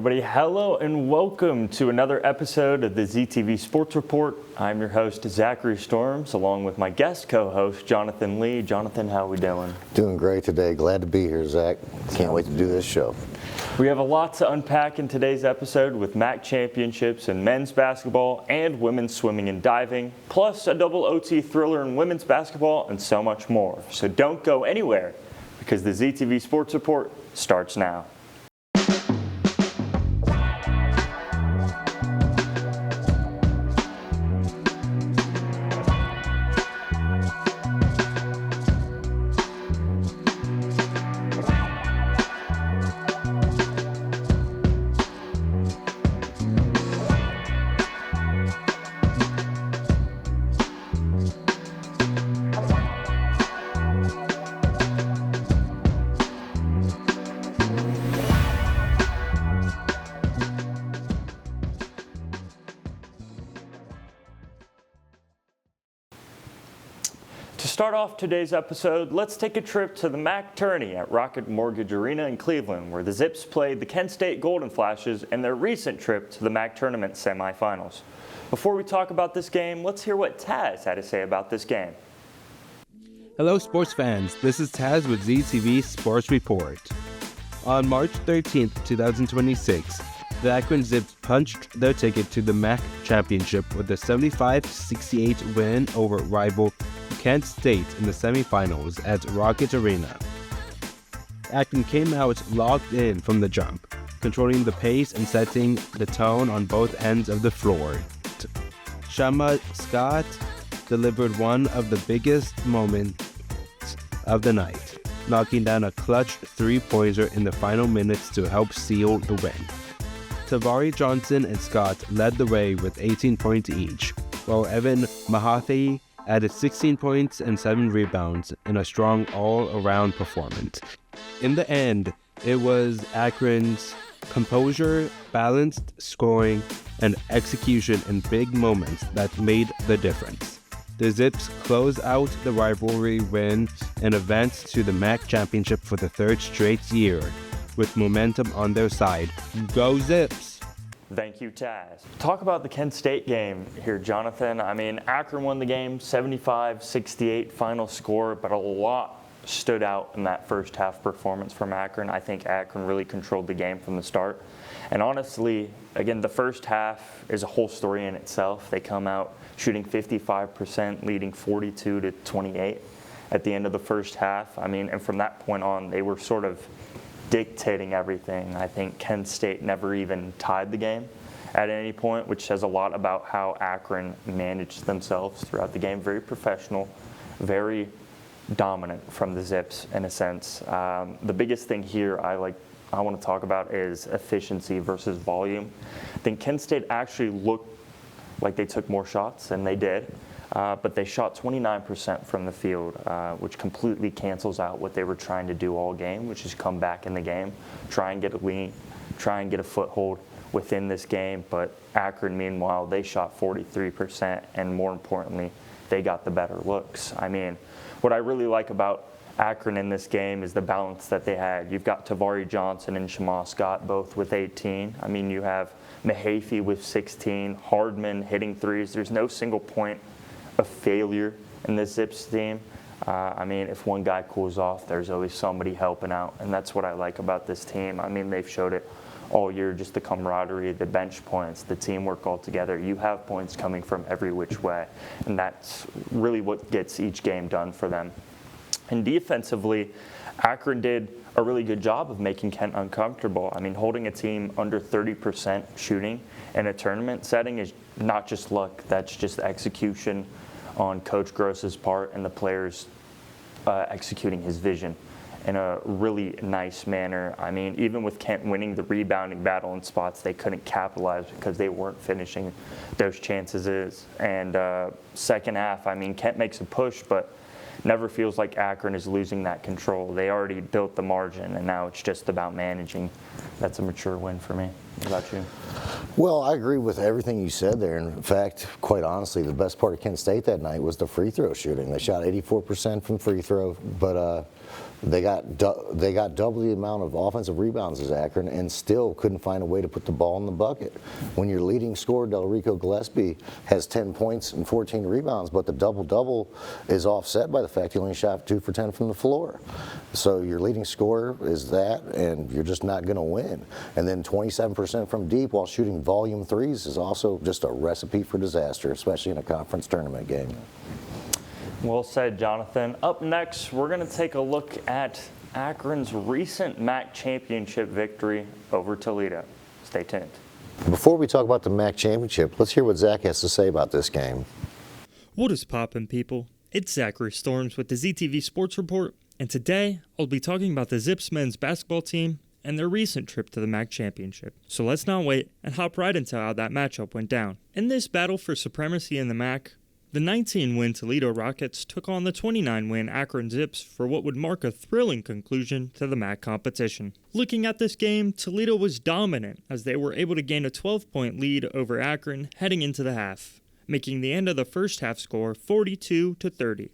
everybody. Hello and welcome to another episode of the ZTV Sports Report. I'm your host, Zackary Storms, along with my guest co-host, Johnathon Lee. Jonathan, how are we doing? Doing great today. Glad to be here, Zach. Can't wait to do this show. We have a lot to unpack in today's episode with MAC championships in men's basketball and women's swimming and diving, plus a double OT thriller in women's basketball and so much more. So don't go anywhere because the ZTV Sports Report starts now. To start off today's episode, let's take a trip to the MAC tourney at Rocket Mortgage Arena in Cleveland, where the Zips played the Kent State Golden Flashes in their recent trip to the MAC tournament semifinals. Before we talk about this game, let's hear what Taz had to say about this game. Hello sports fans, this is Taz with ZTV Sports Report. On March 13th, 2026, the Akron Zips punched their ticket to the MAC championship with a 75-68 win over rival Kent State in the semifinals at Rocket Arena. Akron came out locked in from the jump, controlling the pace and setting the tone on both ends of the floor. Shama Scott delivered one of the biggest moments of the night, knocking down a clutch three-pointer in the final minutes to help seal the win. Tavari Johnson and Scott led the way with 18 points each, while Evan Mahathey added 16 points and 7 rebounds in a strong all-around performance. In the end, it was Akron's composure, balanced scoring, and execution in big moments that made the difference. The Zips closed out the rivalry win and advanced to the MAC championship for the third straight year, with momentum on their side. Go Zips! Thank you, Taz. Talk about the Kent State game here, Jonathan. I mean, Akron won the game, 75-68 final score, but a lot stood out in that first half performance from Akron. I think Akron really controlled the game from the start. And honestly, again, the first half is a whole story in itself. They come out shooting 55%, leading 42-28 at the end of the first half. I mean, and from that point on, they were sort of dictating everything. I think Kent State never even tied the game at any point, which says a lot about how Akron managed themselves throughout the game. Very professional, very dominant from the Zips in a sense. The biggest thing here I want to talk about is efficiency versus volume. I think Kent State actually looked like they took more shots, and they did. But they shot 29% from the field, which completely cancels out what they were trying to do all game, which is come back in the game, try and get a lead, try and get a foothold within this game. But Akron, meanwhile, they shot 43%, and more importantly, they got the better looks. I mean, what I really like about Akron in this game is the balance that they had. You've got Tavari Johnson and Shama Scott both with 18. I mean, you have Mahaffey with 16, Hardman hitting threes. There's no single point of failure in this Zips team. I mean, if one guy cools off, there's always somebody helping out, and that's what I like about this team. I mean, they've showed it all year, just the camaraderie, the bench points, the teamwork all together. You have points coming from every which way, and that's really what gets each game done for them. And defensively, Akron did a really good job of making Kent uncomfortable. I mean, holding a team under 30% shooting in a tournament setting is not just luck, that's just execution on Coach Gross's part and the players executing his vision in a really nice manner. I mean, even with Kent winning the rebounding battle in spots, they couldn't capitalize because they weren't finishing those chances. And second half, I mean, Kent makes a push, but never feels like Akron is losing that control. They already built the margin, and now it's just about managing. That's a mature win for me. What about you? Well, I agree with everything you said there. In fact, quite honestly, the best part of Kent State that night was the free throw shooting. They shot 84% from free throw, but They got double the amount of offensive rebounds as Akron and still couldn't find a way to put the ball in the bucket. When your leading scorer, Delrico Gillespie, has 10 points and 14 rebounds, but the double-double is offset by the fact he only shot 2 for 10 from the floor. So your leading scorer is that, and you're just not going to win. And then 27% from deep while shooting volume threes is also just a recipe for disaster, especially in a conference tournament game. Well said, Jonathan. Up next, we're going to take a look at Akron's recent MAC championship victory over Toledo. Stay tuned. Before we talk about the MAC championship, let's hear what Zach has to say about this game. What is poppin', people? It's Zackary Storms with the ZTV Sports Report, and today I'll be talking about the Zips men's basketball team and their recent trip to the MAC championship. So let's not wait and hop right into how that matchup went down. In this battle for supremacy in the MAC, the 19-win Toledo Rockets took on the 29-win Akron Zips for what would mark a thrilling conclusion to the MAC competition. Looking at this game, Toledo was dominant as they were able to gain a 12-point lead over Akron heading into the half, making the end of the first half score 42-30.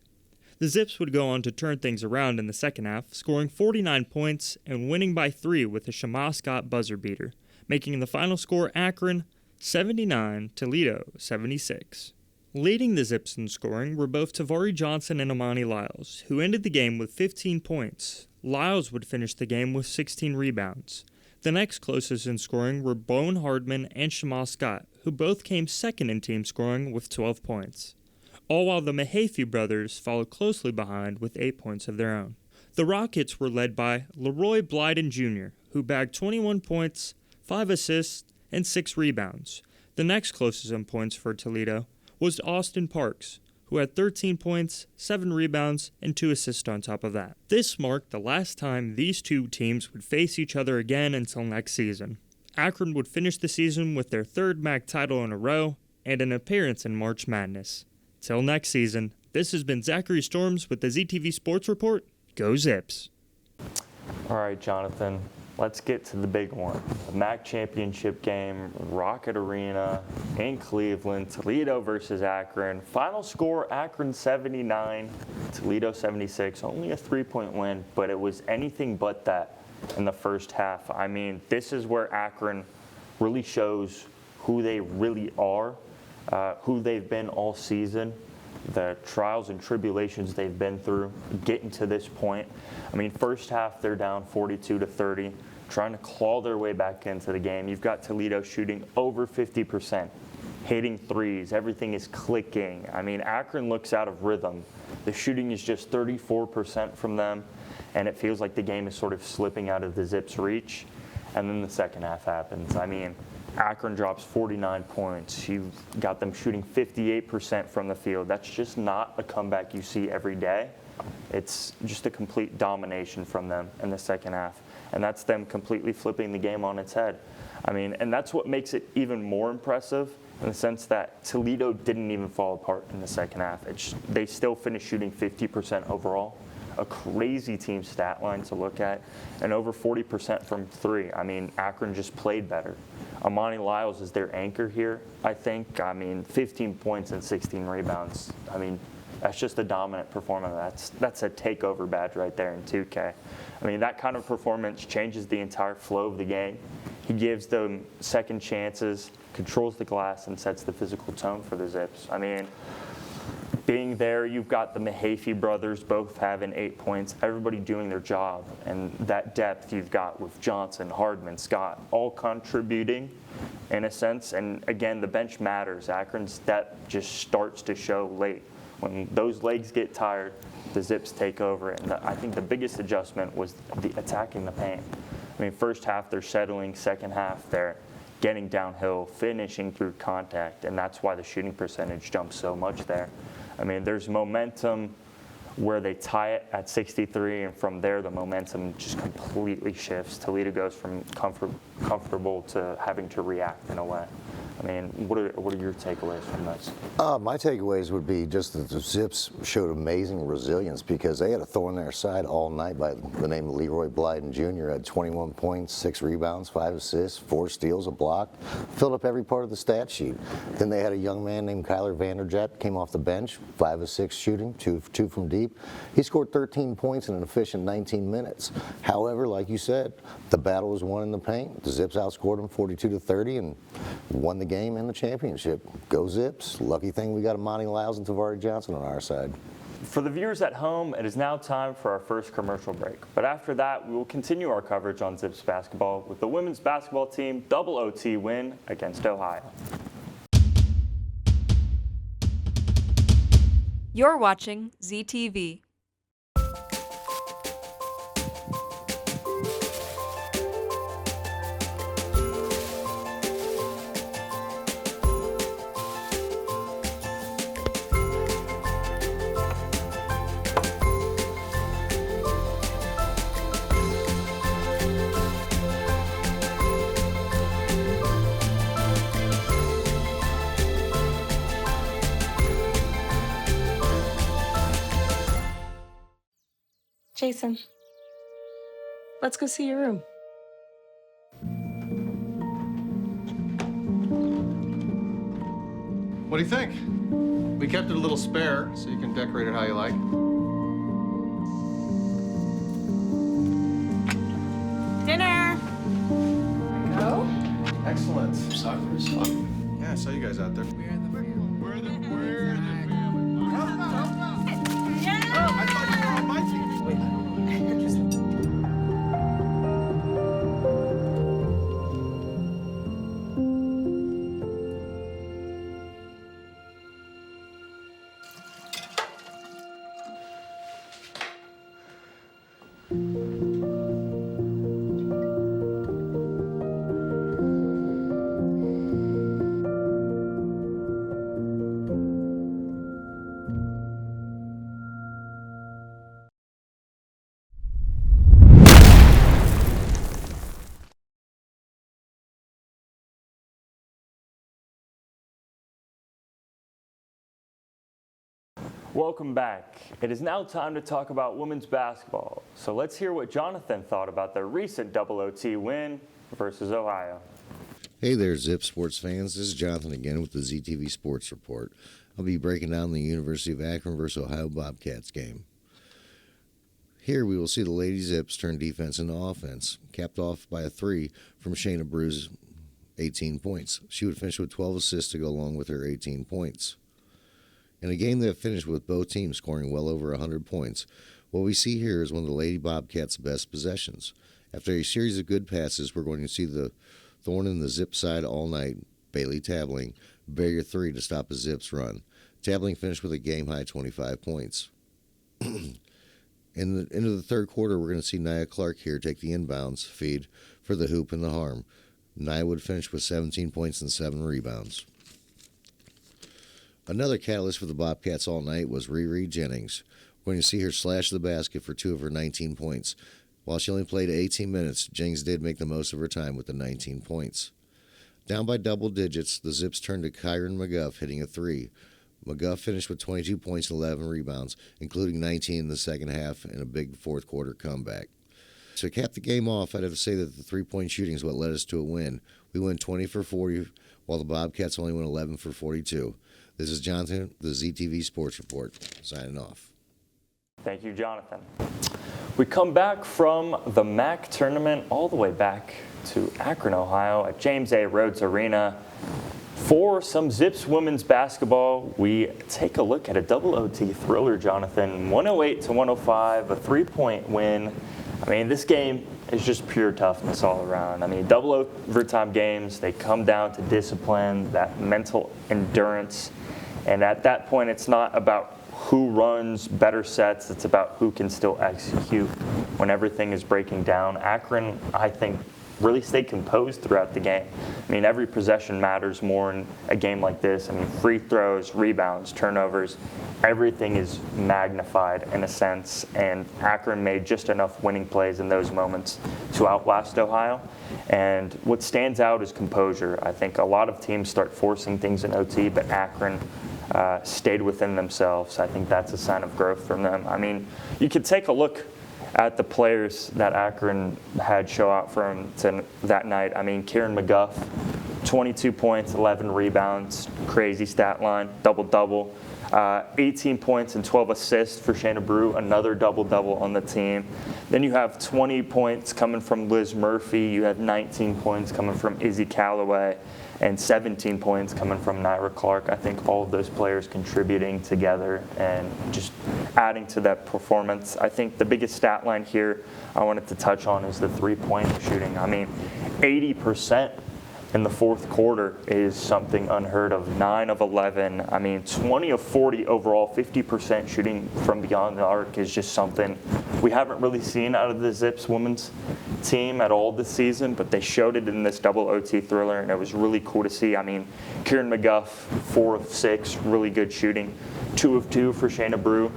The Zips would go on to turn things around in the second half, scoring 49 points and winning by 3 with a Shema Scott buzzer beater, making the final score Akron 79, Toledo 76. Leading the Zips in scoring were both Tavari Johnson and Amani Lyles, who ended the game with 15 points. Lyles would finish the game with 16 rebounds. The next closest in scoring were Bone Hardman and Shema Scott, who both came second in team scoring with 12 points. All while the Mahaffey brothers followed closely behind with 8 points of their own. The Rockets were led by Leroy Blyden Jr., who bagged 21 points, 5 assists, and 6 rebounds. The next closest in points for Toledo was Austin Parks, who had 13 points, 7 rebounds, and 2 assists on top of that. This marked the last time these two teams would face each other again until next season. Akron would finish the season with their third MAC title in a row and an appearance in March Madness. Till next season, this has been Zackary Storms with the ZTV Sports Report. Go Zips! All right, Jonathan, let's get to the big one. The MAC championship game, Rocket Arena in Cleveland, Toledo versus Akron. Final score, Akron 79, Toledo 76. Only a 3-point win, but it was anything but that in the first half. I mean, this is where Akron really shows who they really are, who they've been all season, the trials and tribulations they've been through getting to this point. I mean, first half they're down 42-30, trying to claw their way back into the game. You've got Toledo shooting over 50%, hitting threes, everything is clicking. I mean, Akron looks out of rhythm. The shooting is just 34% from them, and it feels like the game is sort of slipping out of the Zips' reach. And then the second half happens. I mean, Akron drops 49 points. You've got them shooting 58% from the field. That's just not a comeback you see every day. It's just a complete domination from them in the second half. And that's them completely flipping the game on its head. I mean, and that's what makes it even more impressive in the sense that Toledo didn't even fall apart in the second half. They still finished shooting 50% overall. A crazy team stat line to look at, and over 40% from three. I mean, Akron just played better. Amani Lyles is their anchor here, I think. I mean, 15 points and 16 rebounds. I mean, that's just a dominant performance. That's a takeover badge right there in 2K. I mean, that kind of performance changes the entire flow of the game. He gives them second chances, controls the glass, and sets the physical tone for the Zips. I mean, being there, you've got the Mahaffey brothers both having 8 points, everybody doing their job. And that depth you've got with Johnson, Hardman, Scott, all contributing in a sense. And again, the bench matters. Akron's depth just starts to show late. When those legs get tired, the Zips take over. And I think the biggest adjustment was the attacking the paint. I mean, first half they're settling, second half they're getting downhill, finishing through contact, and that's why the shooting percentage jumps so much there. I mean, there's momentum where they tie it at 63, and from there the momentum just completely shifts. Toledo goes from comfortable to having to react in a way. I mean, what are your takeaways from this? My takeaways would be just that the Zips showed amazing resilience because they had a thorn in their side all night by the name of Leroy Blyden Jr. Had 21 points, 6 rebounds, 5 assists, 4 steals, a block, filled up every part of the stat sheet. Then they had a young man named Kyler Vanderjet, came off the bench, 5 of 6 shooting, 2 from deep. He scored 13 points in an efficient 19 minutes. However, like you said, the battle was won in the paint. The Zips outscored them 42-30 and won the game and the championship. Go Zips. Lucky thing we got Amani Lyles and Tavari Johnson on our side. For the viewers at home, it is now time for our first commercial break. But after that, we will continue our coverage on Zips basketball with the women's basketball team double OT win against Ohio. You're watching ZTV. Jason, let's go see your room. What do you think? We kept it a little spare, so you can decorate it how you like. Dinner! Go? Excellent. Soccer is fun. Yeah, I saw you guys out there. We're the family. Yeah! Oh, I thought you were on my team. Welcome back. It is now time to talk about women's basketball. So let's hear what Jonathan thought about their recent double OT win versus Ohio. Hey there, Zip sports fans. This is Jonathan again with the ZTV Sports Report. I'll be breaking down the University of Akron versus Ohio Bobcats game. Here we will see the Lady Zips turn defense into offense, capped off by a 3 from Shayna Brew's 18 points. She would finish with 12 assists to go along with her 18 points. In a game that finished with both teams scoring well over 100 points, what we see here is one of the Lady Bobcats' best possessions. After a series of good passes, we're going to see the thorn in the Zip side all night, Bailey Tabling, bury a 3 to stop a Zips run. Tabling finished with a game-high 25 points. Into the third quarter, we're going to see Nia Clark here take the inbounds feed for the hoop and the harm. Nia would finish with 17 points and 7 rebounds. Another catalyst for the Bobcats all night was Riri Jennings. We're going to see her slash the basket for 2 of her 19 points. While she only played 18 minutes, Jennings did make the most of her time with the 19 points. Down by double digits, the Zips turned to Kyron McGuff hitting a 3. McGuff finished with 22 points and 11 rebounds, including 19 in the second half and a big fourth quarter comeback. To cap the game off, I'd have to say that the three-point shooting is what led us to a win. We went 20 for 40, while the Bobcats only went 11 for 42. This is Jonathan, the ZTV Sports Report, signing off. Thank you, Jonathan. We come back from the MAC tournament all the way back to Akron, Ohio at James A. Rhodes Arena. For some Zips women's basketball, we take a look at a double OT thriller, Jonathan. 108-105, a 3-point win. I mean, this game is just pure toughness all around. I mean, double overtime games, they come down to discipline, that mental endurance. And at that point, it's not about who runs better sets. It's about who can still execute when everything is breaking down. Akron, I think, really stayed composed throughout the game. I mean, every possession matters more in a game like this. I mean, free throws, rebounds, turnovers, everything is magnified in a sense, and Akron made just enough winning plays in those moments to outlast Ohio. And what stands out is composure. I think a lot of teams start forcing things in OT, but Akron stayed within themselves. I think that's a sign of growth from them. I mean, you could take a look at the players that Akron had show out for him that night. I mean, Kieran McGuff, 22 points, 11 rebounds, crazy stat line, double-double. 18 points and 12 assists for Shayna Brew, another double-double on the team. Then you have 20 points coming from Liz Murphy. You have 19 points coming from Izzy Calloway and 17 points coming from Naira Clark. I think all of those players contributing together and just adding to that performance. I think the biggest stat line here I wanted to touch on is the three-point shooting. I mean, 80% in the fourth quarter is something unheard of. 9 of 11. I mean, 20 of 40 overall. 50% shooting from beyond the arc is just something we haven't really seen out of the Zips women's team at all this season, but they showed it in this double OT thriller, and it was really cool to see. I mean, Kieran McGuff, 4 of 6, really good shooting. 2 of 2 for Shayna Brew.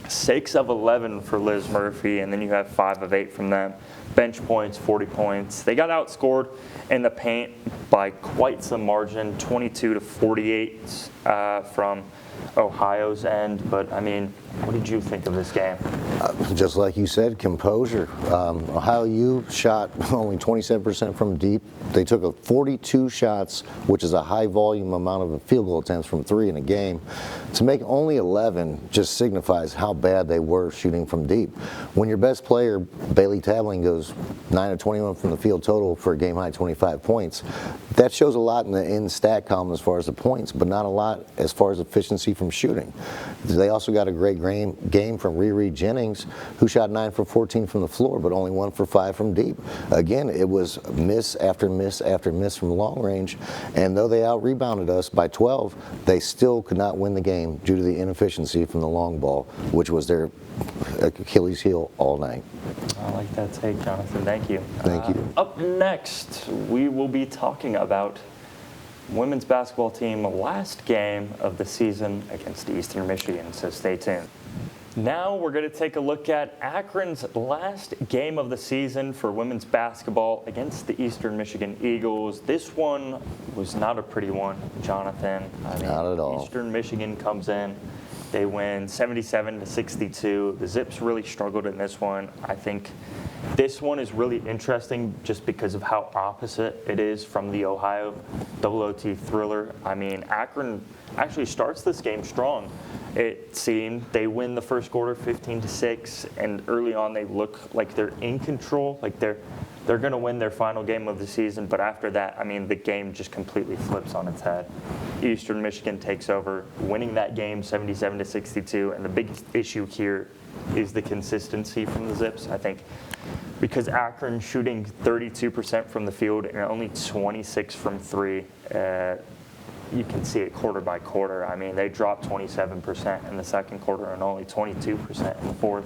6 of 11 for Liz Murphy, and then you have 5 of 8 from them. Bench points, 40 points. They got outscored in the paint by quite some margin, 22 to 48 from Ohio's end. But, I mean, what did you think of this game? Just like you said, composure. Ohio U shot only 27% from deep. They took 42 shots, which is a high volume amount of field goal attempts from 3 in a game. To make only 11 just signifies how bad they were shooting from deep. When your best player, Bailey Tabling, goes 9 of 21 from the field total for a game-high 25 points, that shows a lot in the stat column as far as the points, but not a lot as far as efficiency from shooting. They also got a great game from Riri Jennings, who shot 9 for 14 from the floor, but only 1 for 5 from deep. Again, it was miss after miss after miss from long range, and though they out-rebounded us by 12, they still could not win the game due to the inefficiency from the long ball, which was their Achilles heel all night. I like that take, Jonathan. Thank you. Thank you. Up next, we will be talking about women's basketball team last game of the season against Eastern Michigan, so stay tuned. Now we're going to take a look at Akron's last game of the season for women's basketball against the Eastern Michigan Eagles. This one was not a pretty one, Jonathan. Not at all. Eastern Michigan comes in. They win 77 to 62. The Zips really struggled in this one. I think this one is really interesting just because of how opposite it is from the Ohio double OT thriller. I mean, Akron actually starts this game strong. It seemed they win the first quarter 15-6, and early on they look like they're in control, like they're going to win their final game of the season. But after that, I mean, the game just completely flips on its head. Eastern Michigan takes over, winning that game 77 to 62. And the big issue here is the consistency from the Zips. I think because Akron shooting 32% from the field and only 26 from 3. You can see it quarter by quarter. I mean, they dropped 27% in the second quarter and only 22% in the fourth.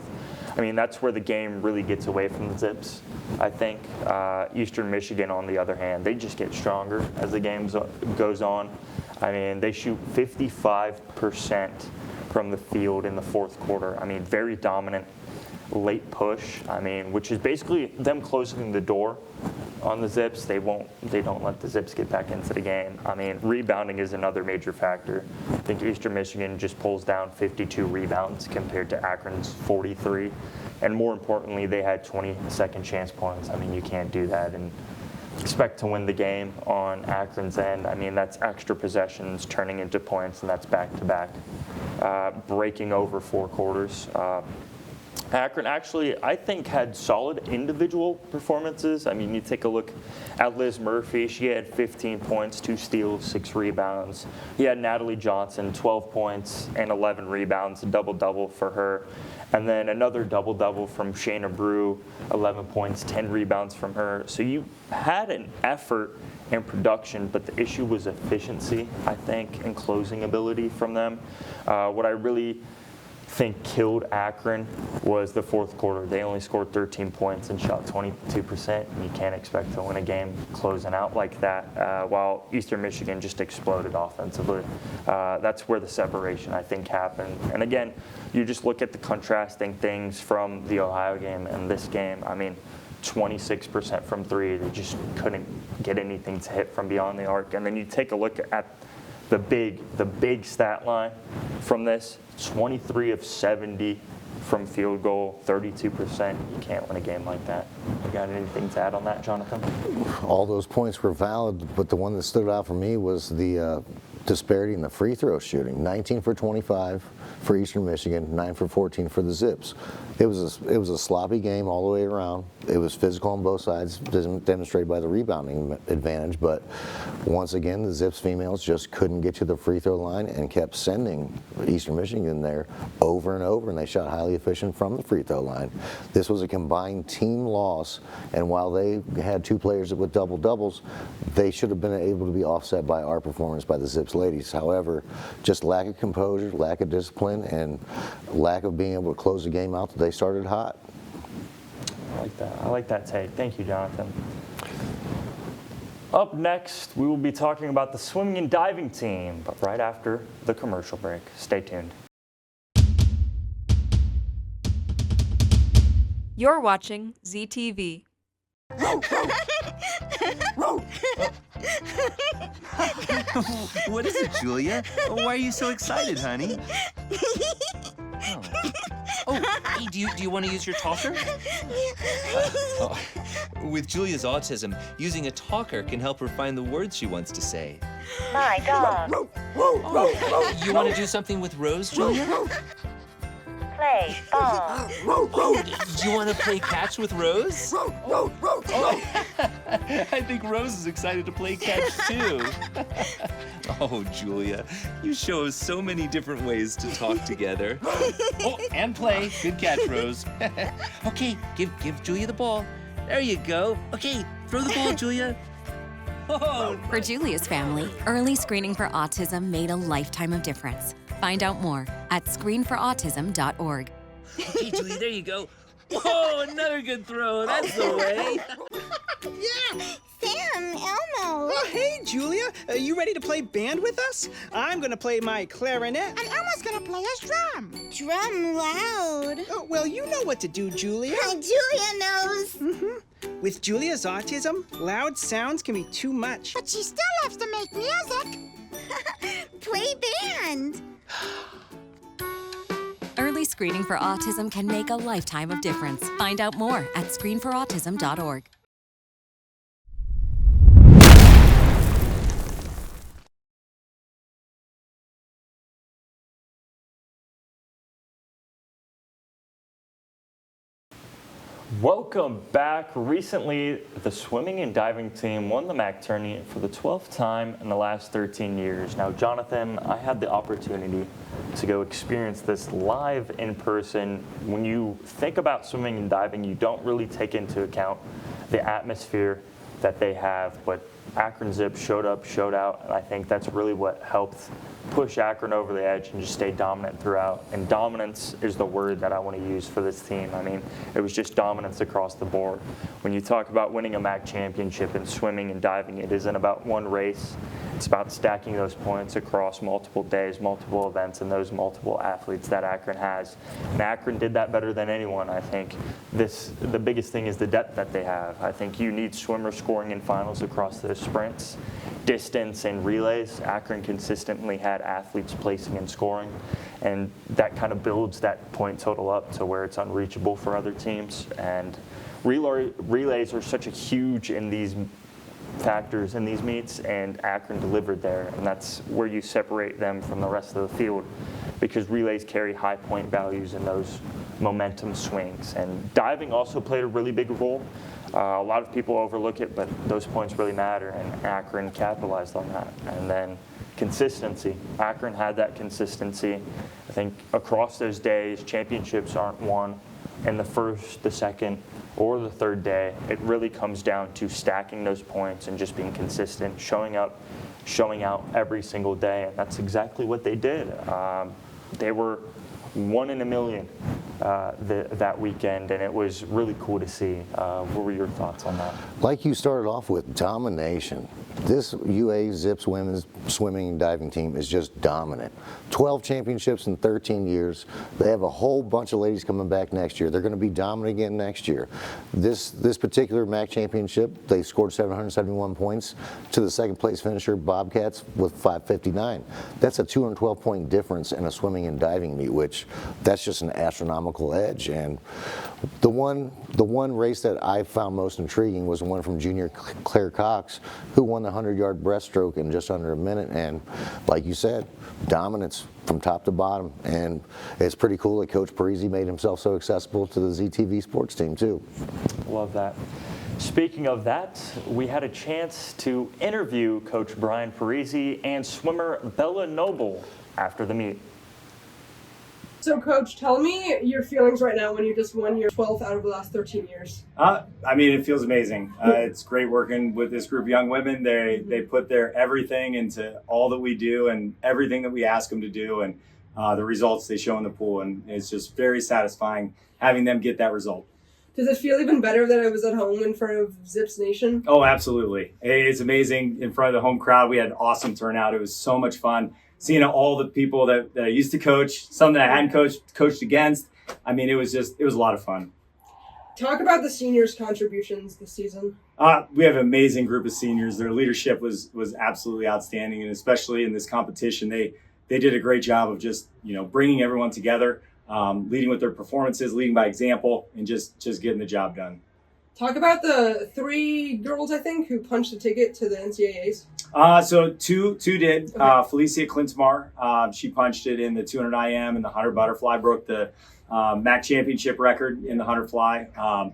I mean, that's where the game really gets away from the Zips, I think. Eastern Michigan, on the other hand, they just get stronger as the game goes on. I mean, they shoot 55% from the field in the fourth quarter. I mean, very dominant late push. I mean, which is basically them closing the door on the Zips. They don't let the Zips get back into the game. I mean, rebounding is another major factor. I think Eastern Michigan just pulls down 52 rebounds compared to Akron's 43. And more importantly, they had 20 second chance points. I mean, you can't do that and expect to win the game on Akron's end. I mean, that's extra possessions turning into points, and that's back-to-back, breaking over 4 quarters. Akron actually, I think, had solid individual performances. I mean, you take a look at Liz Murphy. She had 15 points, 2 steals, 6 rebounds. You had Natalie Johnson, 12 points and 11 rebounds, a double-double for her. And then another double-double from Shayna Brew, 11 points, 10 rebounds from her. So you had an effort and production, but the issue was efficiency, I think, and closing ability from them. What I really think killed Akron was the fourth quarter. They only scored 13 points and shot 22%. You can't expect to win a game closing out like that, while Eastern Michigan just exploded offensively. That's where the separation, I think, happened. And again, you just look at the contrasting things from the Ohio game and this game. I mean, 26% from three. They just couldn't get anything to hit from beyond the arc. And then you take a look at the big stat line from this: 23 of 70 from field goal, 32%. You can't win a game like that. You got anything to add on that, Jonathan? All those points were valid, but the one that stood out for me was the disparity in the free throw shooting. 19 for 25 for Eastern Michigan, 9 for 14 for the Zips. It was a sloppy game all the way around. It was physical on both sides, demonstrated by the rebounding advantage, but once again, the Zips females just couldn't get to the free throw line and kept sending Eastern Michigan there over and over, and they shot highly efficient from the free throw line. This was a combined team loss, and while they had two players with double-doubles, they should have been able to be offset by our performance by the Zips ladies. However, just lack of composure, lack of discipline, and lack of being able to close the game out that they started hot. I like that take. Thank you, Jonathan. Up next, we will be talking about the swimming and diving team, but right after the commercial break. Stay tuned. You're watching ZTV. What is it, Julia? Why are you so excited, honey? Hey, do you want to use your talker? With Julia's autism, using a talker can help her find the words she wants to say. My dog. You want to do something with Rose, Julia? Play ball. Do you want to play catch with Rose? I think Rose is excited to play catch, too. Oh, Julia, you show us so many different ways to talk together. Oh, and play. Good catch, Rose. Okay, give Julia the ball. There you go. Okay, throw the ball, Julia. Oh, For Julia's family, early screening for autism made a lifetime of difference. Find out more at screenforautism.org. okay, Julia, there you go. Whoa, another good throw. That's the way. Yeah, Sam, Elmo. Oh, hey, Julia. Are you ready to play band with us? I'm going to play my clarinet. And Elmo's gonna play his drum. Drum loud. Oh, well, you know what to do, Julia. Julia knows. With Julia's autism, loud sounds can be too much. But she still loves to make music. Play band. Early screening for autism can make a lifetime of difference. Find out more at screenforautism.org. Welcome back. Recently, the swimming and diving team won the MAC tourney for the 12th time in the last 13 years. Now, Jonathan, I had the opportunity to go experience this live in person. When you think about swimming and diving, you don't really take into account the atmosphere that they have, but Akron Zip showed up, showed out, and I think that's really what helped push Akron over the edge and just stay dominant throughout. And dominance is the word that I want to use for this team. I mean, it was just dominance across the board. When you talk about winning a MAC championship in swimming and diving, it isn't about one race. It's about stacking those points across multiple days, multiple events, and those multiple athletes that Akron has. And Akron did that better than anyone, I think. The biggest thing is the depth that they have. I think you need swimmers scoring in finals across those sprints, distance, and relays. Akron consistently had athletes placing and scoring, and that kind of builds that point total up to where it's unreachable for other teams. And relays are such a huge in these factors in these meets, and Akron delivered there, and that's where you separate them from the rest of the field, because relays carry high point values in those momentum swings. And diving also played a really big role. A lot of people overlook it, but those points really matter, and Akron capitalized on that. And then consistency. Akron had that consistency. I think across those days, championships aren't won in the first, the second, or the third day. It really comes down to stacking those points and just being consistent, showing up, showing out every single day, and that's exactly what they did. They were 1 in a million that weekend, and it was really cool to see. What were your thoughts on that? Like you started off with, domination. This UA Zips women's swimming and diving team is just dominant. 12 championships in 13 years. They have a whole bunch of ladies coming back next year. They're going to be dominant again next year. This particular MAC championship, they scored 771 points to the second place finisher, Bobcats, with 559. That's a 212-point difference in a swimming and diving meet, which that's just an astronomical edge. And the one race that I found most intriguing was the one from junior Claire Cox, who won the 100-yard breaststroke in just under a minute. And like you said, dominance from top to bottom. And it's pretty cool that Coach Parisi made himself so accessible to the ZTV sports team too. Love that. Speaking of that, we had a chance to interview Coach Brian Parisi and swimmer Bella Noble after the meet. So, Coach, tell me your feelings right now when you just won your 12th out of the last 13 years. I mean, it feels amazing. It's great working with this group of young women. They put their everything into all that we do and everything that we ask them to do, and the results they show in the pool. And it's just very satisfying having them get that result. Does it feel even better that I was at home in front of Zips Nation? Oh, absolutely. It's amazing in front of the home crowd. We had an awesome turnout. It was so much fun. Seeing all the people that I used to coach, some that I hadn't coached against. I mean, it was a lot of fun. Talk about the seniors' contributions this season. We have an amazing group of seniors. Their leadership was absolutely outstanding, and especially in this competition, they did a great job of just bringing everyone together, leading with their performances, leading by example, and just getting the job done. Talk about the 3 girls, I think, who punched the ticket to the NCAAs. So two did. Okay. Felicia Klinsmar, she punched it in the 200 IM and the 100 butterfly, broke the MAC championship record in the 100 fly.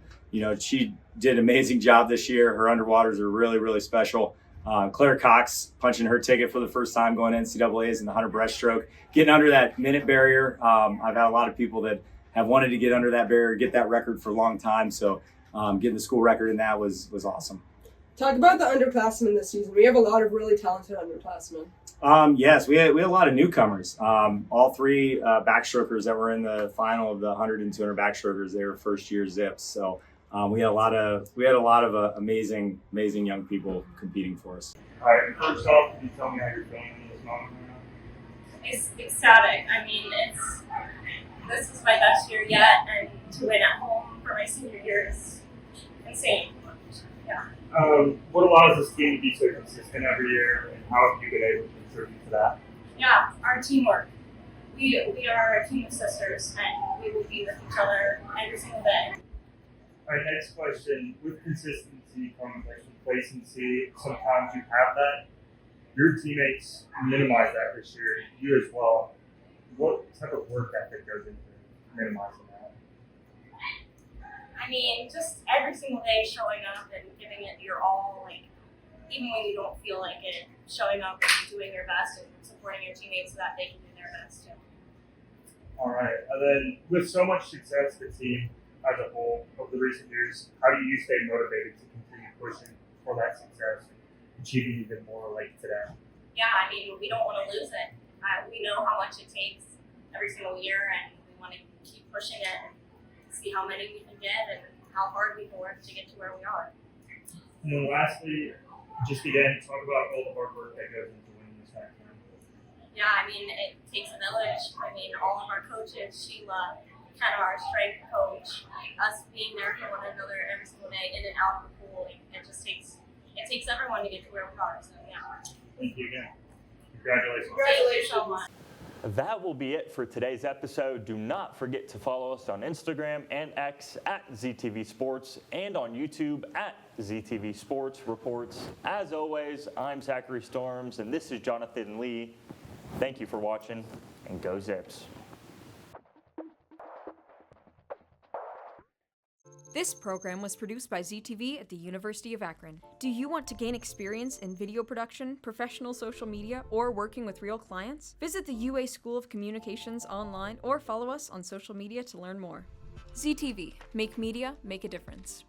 She did an amazing job this year. Her underwaters are really, really special. Claire Cox punching her ticket for the first time going to NCAAs in the 100 breaststroke, getting under that minute barrier. I've had a lot of people that have wanted to get under that barrier, get that record for a long time. So getting the school record in that was awesome. Talk about the underclassmen this season. We have a lot of really talented underclassmen. Yes, we had a lot of newcomers. All 3 backstrokers that were in the final of the 100 and 200 backstrokers, they were first-year Zips. So we had a lot of amazing young people competing for us. All right. First off, can you tell me how you're feeling in this moment right now? It's ecstatic. I mean, this is my best year yet, and to win at home for my senior year is insane. Yeah. What allows this team to be so consistent every year, and how have you been able to contribute to that? Yeah, our teamwork. We are a team of sisters, and we will be with each other every single day. All right, next question. With consistency comes complacency. Sometimes you have that. Your teammates minimize that this year. You as well. What type of work ethic goes into minimizing that? I mean, just every single day showing up and giving it your all, like, even when you don't feel like it, showing up and doing your best and supporting your teammates so that they can do their best too. All right. And then with so much success, the team as a whole over the recent years, how do you stay motivated to continue pushing for that success and achieving even more like today? Yeah, I mean, we don't want to lose it. We know how much it takes every single year, and we want to keep pushing it and see how many we can get and how hard we can work to get to where we are. And then lastly, just again, talk about all the hard work that goes into winning this tournament. Yeah, I mean, it takes a village. I mean, all of our coaches, Sheila, kind of our strength coach, us being there for one another every single day, in and out of the pool. It takes everyone to get to where we are. So yeah. Thank you again. Congratulations. Congratulations so much. That will be it for today's episode. Do not forget to follow us on Instagram and X at ZTV Sports and on YouTube at ZTV Sports Reports. As always, I'm Zackary Storms and this is Johnathon Lee. Thank you for watching and go Zips. This program was produced by ZTV at the University of Akron. Do you want to gain experience in video production, professional social media, or working with real clients? Visit the UA School of Communications online or follow us on social media to learn more. ZTV, make media, make a difference.